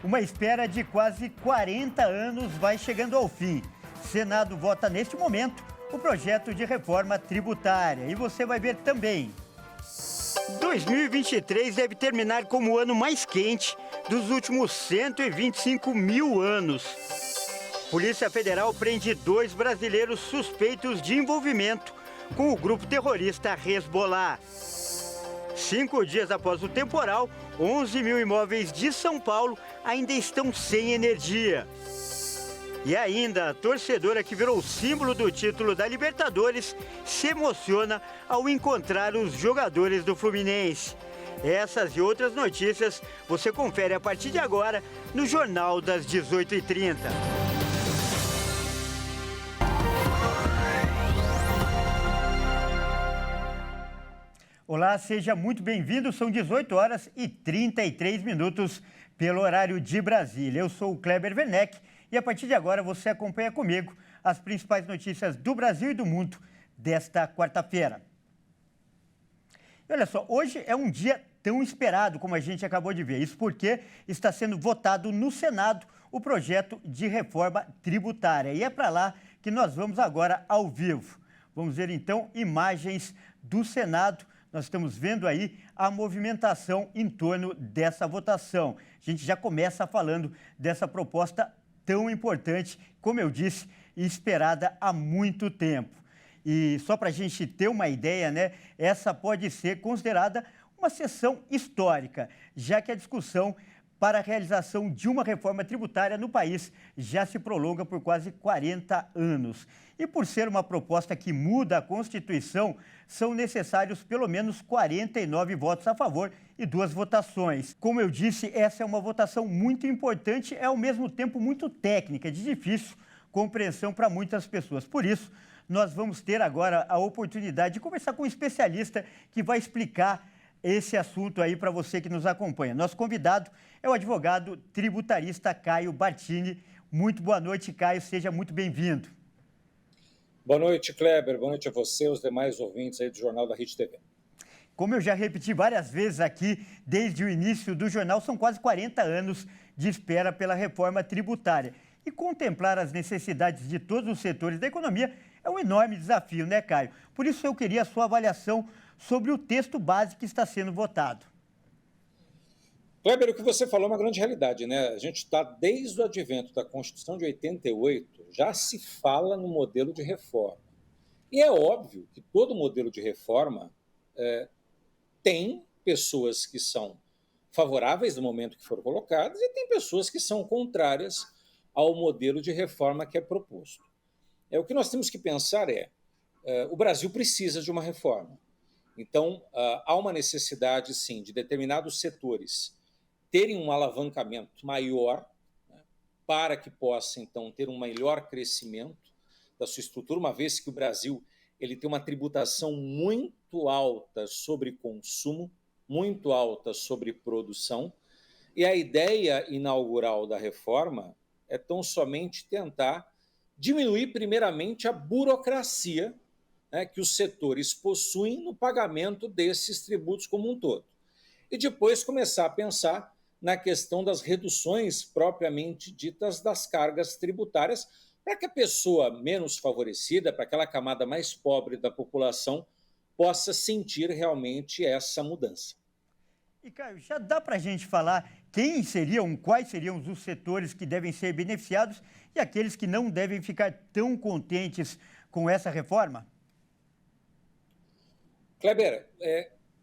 Uma espera de quase 40 anos vai chegando ao fim. Senado vota neste momento o projeto de reforma tributária. E você vai ver também. 2023 deve terminar como o ano mais quente dos últimos 125 mil anos. Polícia Federal prende 2 brasileiros suspeitos de envolvimento com o grupo terrorista Hezbollah. 5 dias após o temporal, 11 mil imóveis de São Paulo ainda estão sem energia. E ainda, a torcedora que virou símbolo do título da Libertadores se emociona ao encontrar os jogadores do Fluminense. Essas e outras notícias você confere a partir de agora no Jornal das 18h30. Olá, seja muito bem-vindo. São 18 horas e 33 minutos pelo horário de Brasília. Eu sou o Kleber Werneck e a partir de agora você acompanha comigo as principais notícias do Brasil e do mundo desta quarta-feira. E olha só, hoje é um dia tão esperado como a gente acabou de ver. Isso porque está sendo votado no Senado o projeto de reforma tributária. E é para lá que nós vamos agora ao vivo. Vamos ver então imagens do Senado. Nós estamos vendo aí a movimentação em torno dessa votação. A gente já começa falando dessa proposta tão importante, como eu disse, esperada há muito tempo. E só para a gente ter uma ideia, né, essa pode ser considerada uma sessão histórica, já que a discussão para a realização de uma reforma tributária no país já se prolonga por quase 40 anos. E por ser uma proposta que muda a Constituição, são necessários pelo menos 49 votos a favor e 2 votações. Como eu disse, essa é uma votação muito importante, é ao mesmo tempo muito técnica, de difícil compreensão para muitas pessoas. Por isso, nós vamos ter agora a oportunidade de conversar com um especialista que vai explicar esse assunto aí para você que nos acompanha. Nosso convidado é o advogado tributarista Caio Bartini. Muito boa noite, Caio, seja muito bem-vindo. Boa noite, Kleber. Boa noite a você e os demais ouvintes aí do Jornal da Rede TV. Como eu já repeti várias vezes aqui, desde o início do jornal, são quase 40 anos de espera pela reforma tributária. E contemplar as necessidades de todos os setores da economia é um enorme desafio, né, Caio? Por isso eu queria a sua avaliação sobre o texto base que está sendo votado. Kleber, o que você falou é uma grande realidade, né? A gente está, desde o advento da Constituição de 88, já se fala no modelo de reforma. E é óbvio que todo modelo de reforma tem pessoas que são favoráveis no momento que foram colocadas e tem pessoas que são contrárias ao modelo de reforma que é proposto. O que nós temos que pensar o Brasil precisa de uma reforma. Então, há uma necessidade, sim, de determinados setores terem um alavancamento maior, né, para que possa, então, ter um melhor crescimento da sua estrutura, uma vez que o Brasil ele tem uma tributação muito alta sobre consumo, muito alta sobre produção, e a ideia inaugural da reforma é tão somente tentar diminuir, primeiramente, a burocracia, né, que os setores possuem no pagamento desses tributos como um todo. E depois começar a pensar na questão das reduções propriamente ditas das cargas tributárias, para que a pessoa menos favorecida, para aquela camada mais pobre da população, possa sentir realmente essa mudança. E, Caio, já dá para a gente falar quais seriam os setores que devem ser beneficiados e aqueles que não devem ficar tão contentes com essa reforma? Kleber,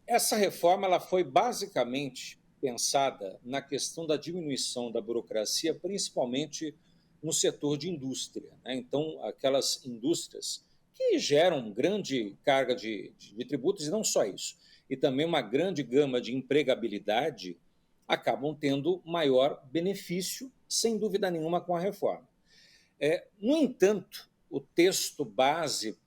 essa reforma ela foi basicamente pensada na questão da diminuição da burocracia, principalmente no setor de indústria, né? Então, aquelas indústrias que geram grande carga de tributos, e não só isso, e também uma grande gama de empregabilidade, acabam tendo maior benefício, sem dúvida nenhuma, com a reforma. No entanto, o texto base,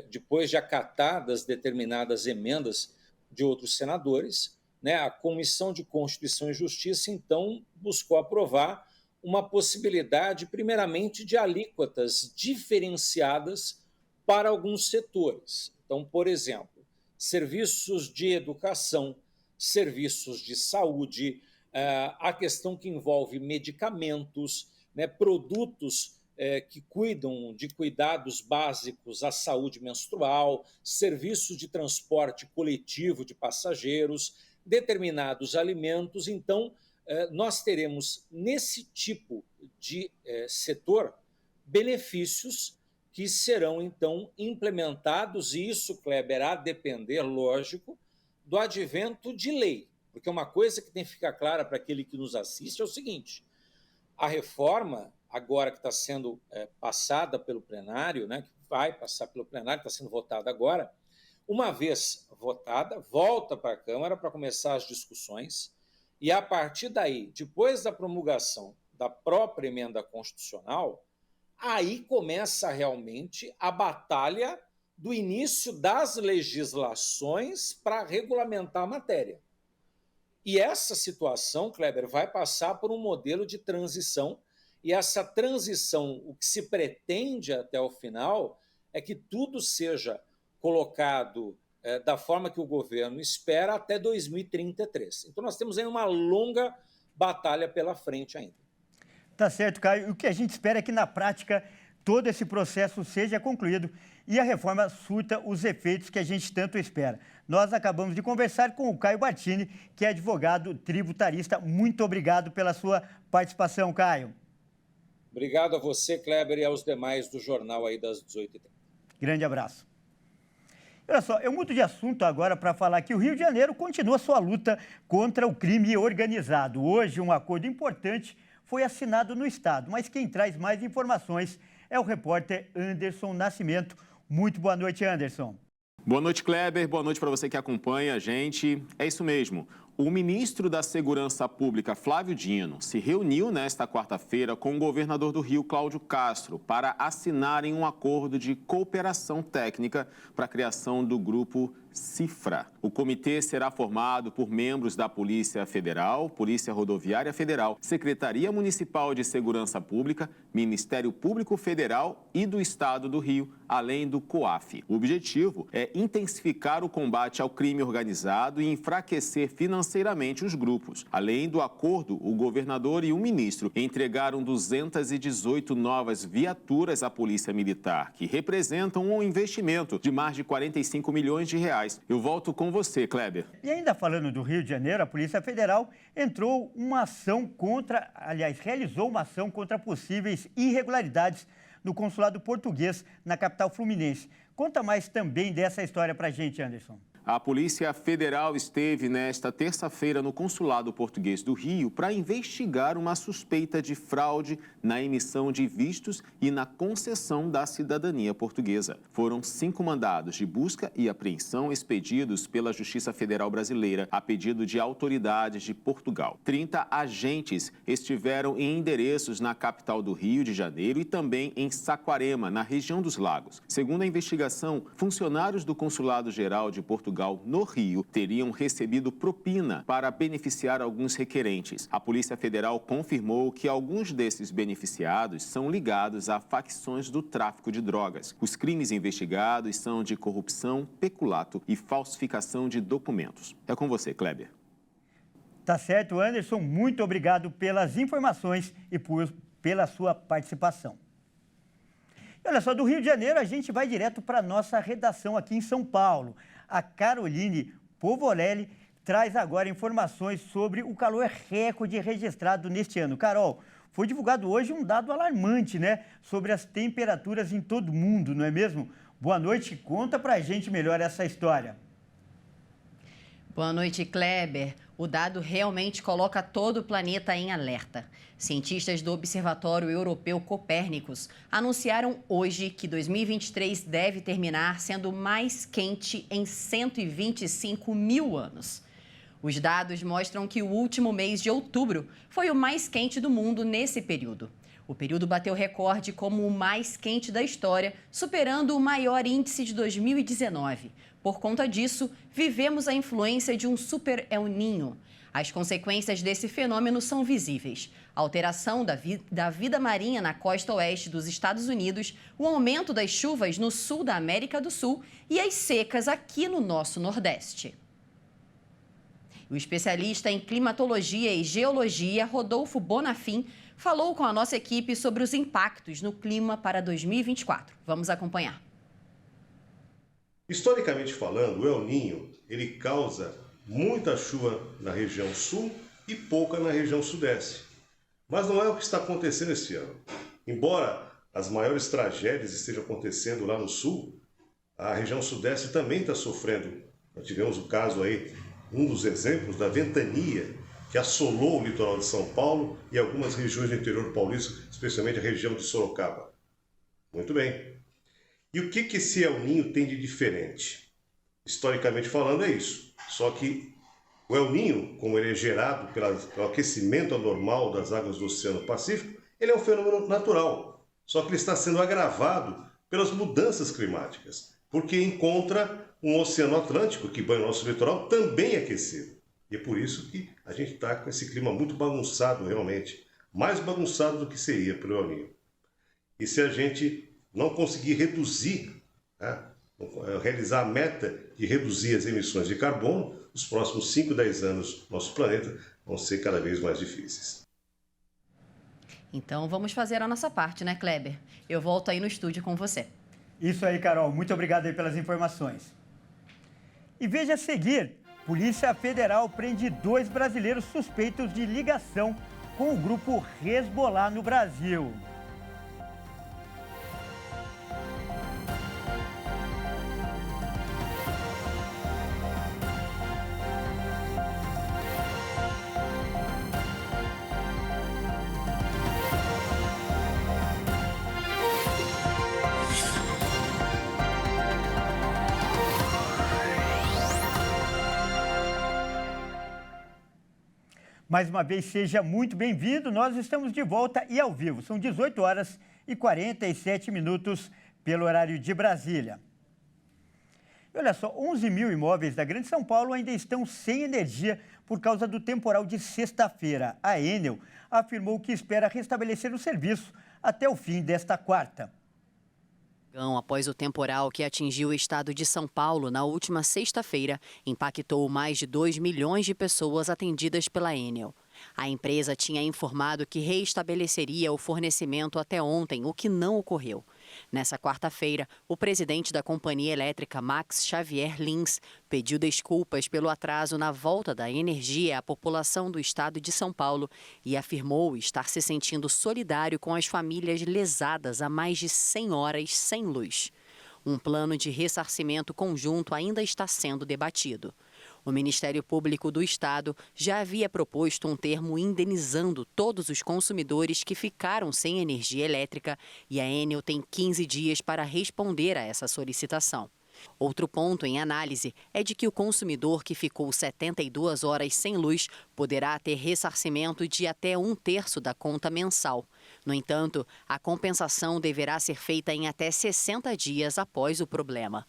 depois de acatadas determinadas emendas de outros senadores, né, a Comissão de Constituição e Justiça, então, buscou aprovar uma possibilidade, primeiramente, de alíquotas diferenciadas para alguns setores. Então, por exemplo, serviços de educação, serviços de saúde, a questão que envolve medicamentos, né, produtos que cuidam de cuidados básicos à saúde menstrual, serviços de transporte coletivo de passageiros, determinados alimentos. Então, nós teremos, nesse tipo de setor, benefícios que serão, então, implementados, e isso, Kleber, a depender, lógico, do advento de lei. Porque uma coisa que tem que ficar clara para aquele que nos assiste é o seguinte: a reforma, agora que está sendo passada pelo plenário, né, que vai passar pelo plenário, está sendo votada agora, uma vez votada, volta para a Câmara para começar as discussões, e a partir daí, depois da promulgação da própria emenda constitucional, aí começa realmente a batalha do início das legislações para regulamentar a matéria. E essa situação, Kleber, vai passar por um modelo de transição, e essa transição, o que se pretende até o final, é que tudo seja colocado da forma que o governo espera até 2033. Então, nós temos aí uma longa batalha pela frente ainda. Tá certo, Caio. O que a gente espera é que, na prática, todo esse processo seja concluído e a reforma surta os efeitos que a gente tanto espera. Nós acabamos de conversar com o Caio Bartini, que é advogado tributarista. Muito obrigado pela sua participação, Caio. Obrigado a você, Kleber, e aos demais do jornal aí das 18h30. Grande abraço. Olha só, eu mudo de assunto agora para falar que o Rio de Janeiro continua sua luta contra o crime organizado. Hoje, um acordo importante foi assinado no estado, mas quem traz mais informações é o repórter Anderson Nascimento. Muito boa noite, Anderson. Boa noite, Kleber. Boa noite para você que acompanha a gente. É isso mesmo. O ministro da Segurança Pública, Flávio Dino, se reuniu nesta quarta-feira com o governador do Rio, Cláudio Castro, para assinarem um acordo de cooperação técnica para a criação do grupo Cifra. O comitê será formado por membros da Polícia Federal, Polícia Rodoviária Federal, Secretaria Municipal de Segurança Pública, Ministério Público Federal e do Estado do Rio, além do COAF. O objetivo é intensificar o combate ao crime organizado e enfraquecer financeiramente os grupos. Além do acordo, o governador e o ministro entregaram 218 novas viaturas à Polícia Militar, que representam um investimento de mais de 45 milhões de reais. Eu volto com você, Kleber. E ainda falando do Rio de Janeiro, a Polícia Federal realizou uma ação contra possíveis irregularidades no consulado português na capital fluminense. Conta mais também dessa história pra gente, Anderson. A Polícia Federal esteve nesta terça-feira no Consulado Português do Rio para investigar uma suspeita de fraude na emissão de vistos e na concessão da cidadania portuguesa. Foram 5 mandados de busca e apreensão expedidos pela Justiça Federal Brasileira a pedido de autoridades de Portugal. 30 agentes estiveram em endereços na capital do Rio de Janeiro e também em Saquarema, na região dos Lagos. Segundo a investigação, funcionários do Consulado-Geral de Portugal no Rio teriam recebido propina para beneficiar alguns requerentes. A Polícia Federal confirmou que alguns desses beneficiados são ligados a facções do tráfico de drogas. Os crimes investigados são de corrupção, peculato e falsificação de documentos. É com você, Kleber. Tá certo, Anderson. Muito obrigado pelas informações e pela sua participação. E olha só, do Rio de Janeiro a gente vai direto para a nossa redação aqui em São Paulo. A Caroline Povorelli traz agora informações sobre o calor recorde registrado neste ano. Carol, foi divulgado hoje um dado alarmante, né? Sobre as temperaturas em todo o mundo, não é mesmo? Boa noite, conta pra gente melhor essa história. Boa noite, Kleber. O dado realmente coloca todo o planeta em alerta. Cientistas do Observatório Europeu Copérnicos anunciaram hoje que 2023 deve terminar sendo mais quente em 125 mil anos. Os dados mostram que o último mês de outubro foi o mais quente do mundo nesse período. O período bateu recorde como o mais quente da história, superando o maior índice de 2019. Por conta disso, vivemos a influência de um super El Niño. As consequências desse fenômeno são visíveis: a alteração da vida marinha na costa oeste dos Estados Unidos, o aumento das chuvas no sul da América do Sul e as secas aqui no nosso Nordeste. O especialista em climatologia e geologia, Rodolfo Bonafim, falou com a nossa equipe sobre os impactos no clima para 2024. Vamos acompanhar. Historicamente falando, o El Niño, ele causa muita chuva na região sul e pouca na região sudeste. Mas não é o que está acontecendo esse ano. Embora as maiores tragédias estejam acontecendo lá no sul, a região sudeste também está sofrendo. Nós tivemos o caso aí, um dos exemplos da ventania que assolou o litoral de São Paulo e algumas regiões do interior paulista, especialmente a região de Sorocaba. Muito bem. E o que esse El Niño tem de diferente? Historicamente falando, é isso. Só que o El Niño, como ele é gerado pelo aquecimento anormal das águas do Oceano Pacífico, ele é um fenômeno natural. Só que ele está sendo agravado pelas mudanças climáticas, porque encontra um Oceano Atlântico, que banha o nosso litoral, também aquecido. E é por isso que a gente está com esse clima muito bagunçado, realmente. Mais bagunçado do que seria pelo El Niño. E se a gente não conseguir reduzir, realizar a meta de reduzir as emissões de carbono, os próximos 5, 10 anos, nosso planeta vão ser cada vez mais difíceis. Então vamos fazer a nossa parte, né, Kleber? Eu volto aí no estúdio com você. Isso aí, Carol. Muito obrigado aí pelas informações. E veja a seguir, Polícia Federal prende 2 brasileiros suspeitos de ligação com o grupo Hezbollah no Brasil. Mais uma vez, seja muito bem-vindo. Nós estamos de volta e ao vivo. São 18 horas e 47 minutos pelo horário de Brasília. E olha só, 11 mil imóveis da Grande São Paulo ainda estão sem energia por causa do temporal de sexta-feira. A Enel afirmou que espera restabelecer o serviço até o fim desta quarta. Após o temporal que atingiu o estado de São Paulo na última sexta-feira, impactou mais de 2 milhões de pessoas atendidas pela Enel. A empresa tinha informado que reestabeleceria o fornecimento até ontem, o que não ocorreu. Nessa quarta-feira, o presidente da companhia elétrica, Max Xavier Lins, pediu desculpas pelo atraso na volta da energia à população do estado de São Paulo e afirmou estar se sentindo solidário com as famílias lesadas há mais de 100 horas sem luz. Um plano de ressarcimento conjunto ainda está sendo debatido. O Ministério Público do Estado já havia proposto um termo indenizando todos os consumidores que ficaram sem energia elétrica e a Enel tem 15 dias para responder a essa solicitação. Outro ponto em análise é de que o consumidor que ficou 72 horas sem luz poderá ter ressarcimento de até 1/3 da conta mensal. No entanto, a compensação deverá ser feita em até 60 dias após o problema.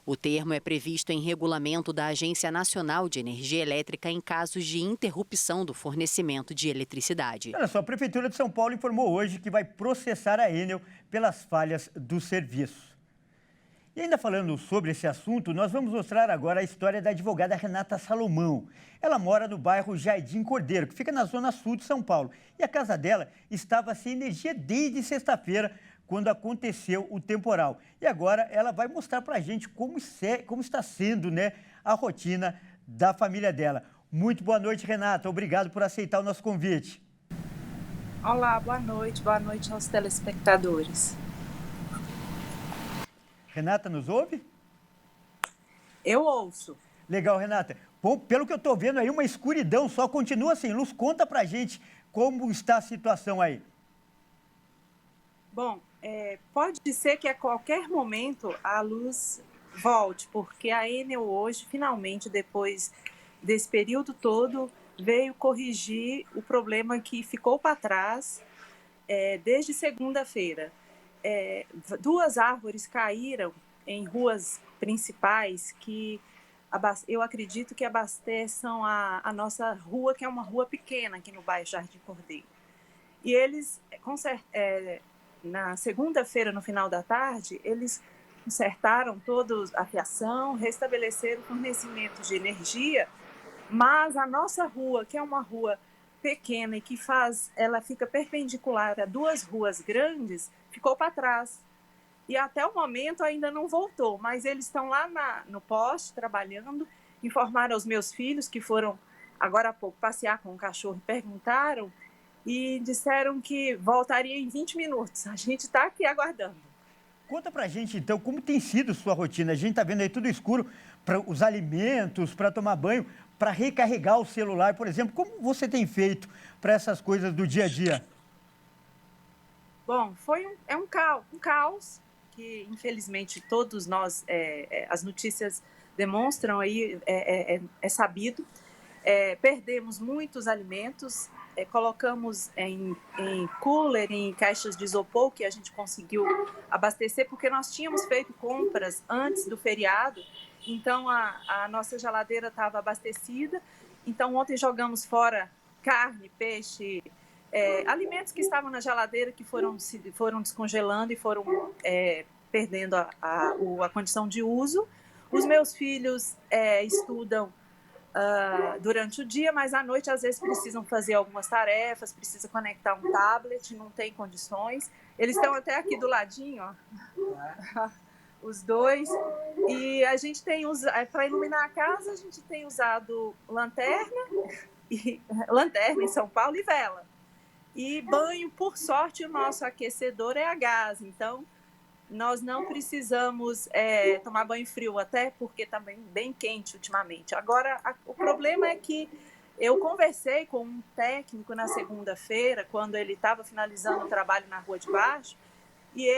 O termo é previsto em regulamento da Agência Nacional de Energia Elétrica em casos de interrupção do fornecimento de eletricidade. Olha só, a Prefeitura de São Paulo informou hoje que vai processar a Enel pelas falhas do serviço. E ainda falando sobre esse assunto, nós vamos mostrar agora a história da advogada Renata Salomão. Ela mora no bairro Jardim Cordeiro, que fica na zona sul de São Paulo. E a casa dela estava sem energia desde sexta-feira, quando aconteceu o temporal. E agora ela vai mostrar para a gente como está sendo, né, a rotina da família dela. Muito boa noite, Renata. Obrigado por aceitar o nosso convite. Olá, boa noite aos telespectadores. Renata, nos ouve? Eu ouço. Legal, Renata. Bom, pelo que eu estou vendo aí, uma escuridão só, continua sem luz. Conta para a gente como está a situação aí. Bom, pode ser que a qualquer momento a luz volte, porque a Enel hoje, finalmente, depois desse período todo, veio corrigir o problema que ficou para trás desde segunda-feira. 2 árvores caíram em ruas principais que eu acredito que abasteçam a nossa rua, que é uma rua pequena aqui no bairro Jardim Cordeiro. E eles, na segunda-feira, no final da tarde, eles consertaram toda a fiação, restabeleceram o fornecimento de energia Mas a nossa rua, que é uma rua pequena e que ela fica perpendicular a 2 ruas grandes, ficou para trás. E até o momento ainda não voltou, mas eles estão lá no poste trabalhando, informaram aos meus filhos que foram agora há pouco passear com o cachorro e perguntaram e disseram que voltaria em 20 minutos. A gente está aqui aguardando. Conta pra gente, então, como tem sido sua rotina? A gente tá vendo aí tudo escuro, para os alimentos, para tomar banho, para recarregar o celular, por exemplo. Como você tem feito para essas coisas do dia a dia? Bom, é um caos que, infelizmente, todos nós, as notícias demonstram aí, é sabido. Perdemos muitos alimentos, colocamos em cooler, em caixas de isopor, que a gente conseguiu abastecer, porque nós tínhamos feito compras antes do feriado, então a nossa geladeira estava abastecida. Então, ontem jogamos fora carne, peixe, alimentos que estavam na geladeira, que foram descongelando e foram perdendo a condição de uso. Os meus filhos estudam durante o dia, mas à noite às vezes precisam fazer algumas tarefas, precisa conectar um tablet, não tem condições. Eles estão até aqui do ladinho, ó, os dois. E a gente tem usado, para iluminar a casa, a gente tem usado lanterna em São Paulo e vela. E banho, por sorte, o nosso aquecedor é a gás, então nós não precisamos tomar banho frio, até porque está bem quente ultimamente. Agora, o problema é que eu conversei com um técnico na segunda-feira, quando ele estava finalizando o trabalho na Rua de Baixo, e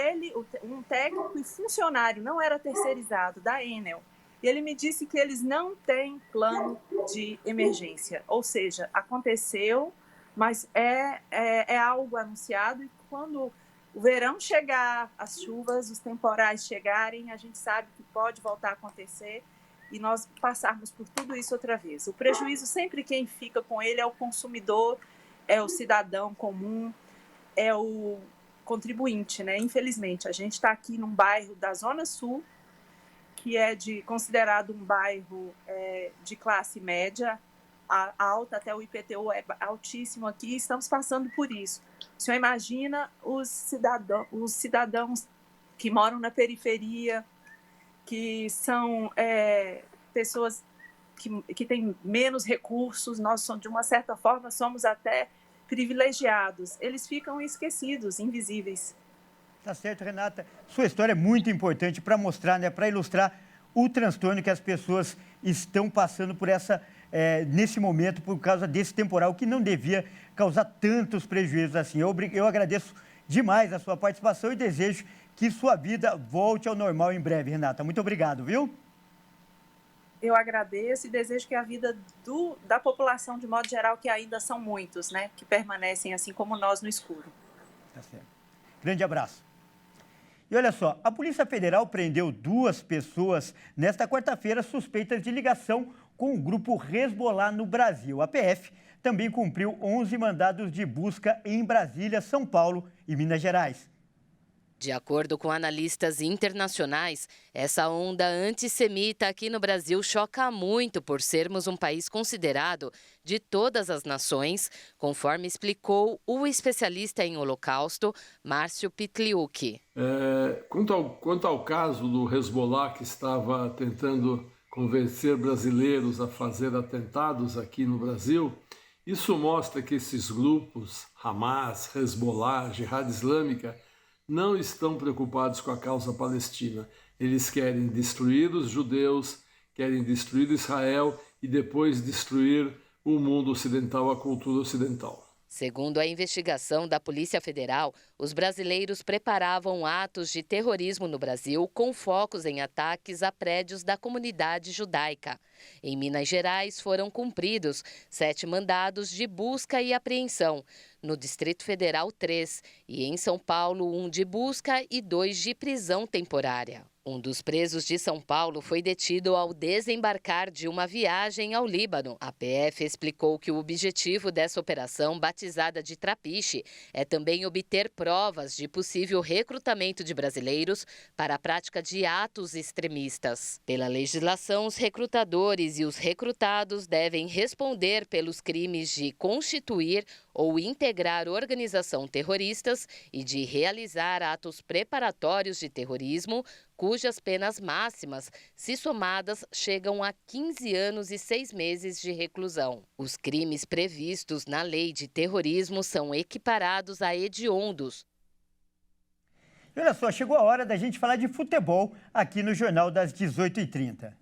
um técnico e funcionário, não era terceirizado, da Enel, e ele me disse que eles não têm plano de emergência, ou seja, aconteceu, mas é algo anunciado, e quando o verão chegar, as chuvas, os temporais chegarem, a gente sabe que pode voltar a acontecer e nós passarmos por tudo isso outra vez. O prejuízo, sempre quem fica com ele é o consumidor, é o cidadão comum, é o contribuinte, né? Infelizmente, a gente está aqui num bairro da Zona Sul, que é considerado um bairro de classe média, alta, até o IPTU é altíssimo aqui, e estamos passando por isso. O senhor imagina os cidadãos que moram na periferia, que são pessoas que têm menos recursos, nós, de uma certa forma, somos até privilegiados. Eles ficam esquecidos, invisíveis. Tá certo, Renata. Sua história é muito importante para mostrar, né, para ilustrar o transtorno que as pessoas estão passando por nesse momento, por causa desse temporal que não devia causar tantos prejuízos assim. Eu agradeço demais a sua participação e desejo que sua vida volte ao normal em breve, Renata. Muito obrigado, viu? Eu agradeço e desejo que a vida da população, de modo geral, que ainda são muitos, né, que permanecem assim como nós no escuro. Tá certo. Grande abraço. E olha só, a Polícia Federal prendeu 2 pessoas nesta quarta-feira suspeitas de ligação com o grupo Hezbollah no Brasil. A PF também cumpriu 11 mandados de busca em Brasília, São Paulo e Minas Gerais. De acordo com analistas internacionais, essa onda antissemita aqui no Brasil choca muito por sermos um país considerado de todas as nações, conforme explicou o especialista em Holocausto, Márcio Pitliucki. Quanto ao caso do Hezbollah, que estava tentando convencer brasileiros a fazer atentados aqui no Brasil, isso mostra que esses grupos, Hamas, Hezbollah, Jihad Islâmica, não estão preocupados com a causa palestina. Eles querem destruir os judeus, querem destruir Israel e depois destruir o mundo ocidental, a cultura ocidental. Segundo a investigação da Polícia Federal, os brasileiros preparavam atos de terrorismo no Brasil com focos em ataques a prédios da comunidade judaica. Em Minas Gerais foram cumpridos 7 mandados de busca e apreensão, no Distrito Federal 3 e em São Paulo 1 de busca e 2 de prisão temporária. Um dos presos de São Paulo foi detido ao desembarcar de uma viagem ao Líbano. A PF explicou que o objetivo dessa operação, batizada de Trapiche, é também obter provas de possível recrutamento de brasileiros para a prática de atos extremistas. Pela legislação, os recrutadores e os recrutados devem responder pelos crimes de constituir ou integrar organização terroristas e de realizar atos preparatórios de terrorismo, cujas penas máximas, se somadas, chegam a 15 anos e 6 meses de reclusão. Os crimes previstos na lei de terrorismo são equiparados a hediondos. E olha só, chegou a hora da gente falar de futebol aqui no Jornal das 18h30.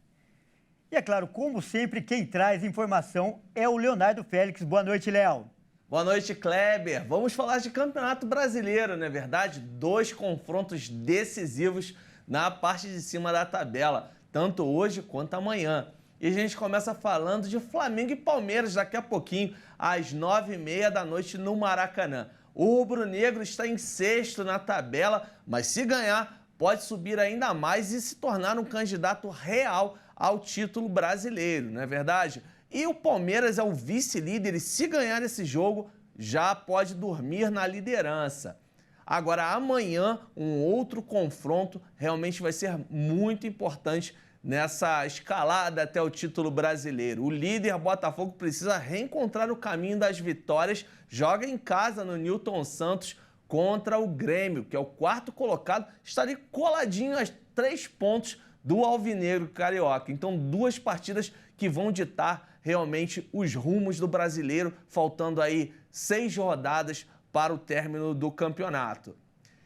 E é claro, como sempre, quem traz informação é o Leonardo Félix. Boa noite, Léo. Boa noite, Kleber. Vamos falar de Campeonato Brasileiro, não é verdade? 2 confrontos decisivos na parte de cima da tabela, tanto hoje quanto amanhã. E a gente começa falando de Flamengo e Palmeiras daqui a pouquinho, às 9h30 da noite no Maracanã. O rubro-negro está em 6º na tabela, mas se ganhar, pode subir ainda mais e se tornar um candidato real ao título brasileiro, não é verdade? E o Palmeiras é o vice-líder e se ganhar esse jogo, já pode dormir na liderança. Agora, amanhã, um outro confronto realmente vai ser muito importante nessa escalada até o título brasileiro. O líder Botafogo precisa reencontrar o caminho das vitórias, joga em casa no Newton Santos contra o Grêmio, que é o 4º colocado, está ali coladinho a 3 pontos do Alvinegro Carioca. Então, 2 partidas que vão ditar realmente os rumos do brasileiro, faltando aí 6 rodadas para o término do campeonato.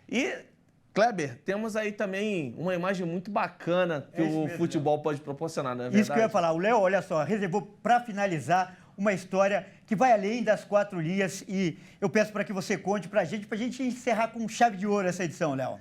E, Kleber, temos aí também uma imagem muito bacana que o futebol pode proporcionar, não é verdade? Isso que eu ia falar. O Léo, olha só, reservou para finalizar uma história que vai além das 4 linhas e eu peço para que você conte para a gente encerrar com chave de ouro essa edição, Léo.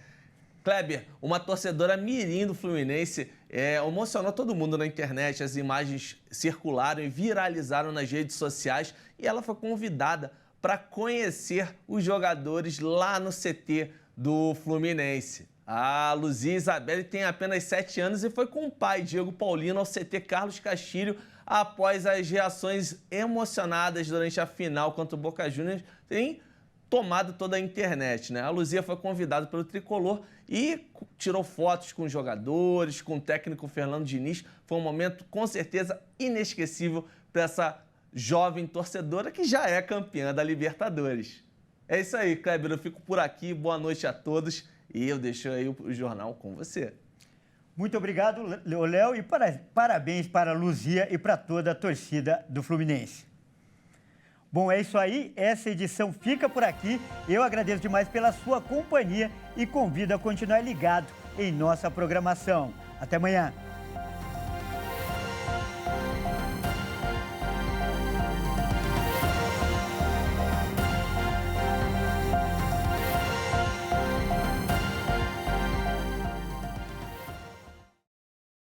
Kleber, uma torcedora mirim do Fluminense emocionou todo mundo na internet. As imagens circularam e viralizaram nas redes sociais e ela foi convidada para conhecer os jogadores lá no CT do Fluminense. A Luzia Isabelle tem apenas 7 anos e foi com o pai, Diego Paulino, ao CT Carlos Castilho após as reações emocionadas durante a final contra o Boca Juniors terem tomado toda a internet, né? A Luzia foi convidada pelo Tricolor e tirou fotos com os jogadores, com o técnico Fernando Diniz. Foi um momento, com certeza, inesquecível para essa jovem torcedora que já é campeã da Libertadores. É isso aí, Kleber, eu fico por aqui. Boa noite a todos e eu deixo aí o jornal com você. Muito obrigado, Léo, e parabéns para a Luzia e para toda a torcida do Fluminense. Bom, é isso aí, essa edição fica por aqui. Eu agradeço demais pela sua companhia e convido a continuar ligado em nossa programação. Até amanhã.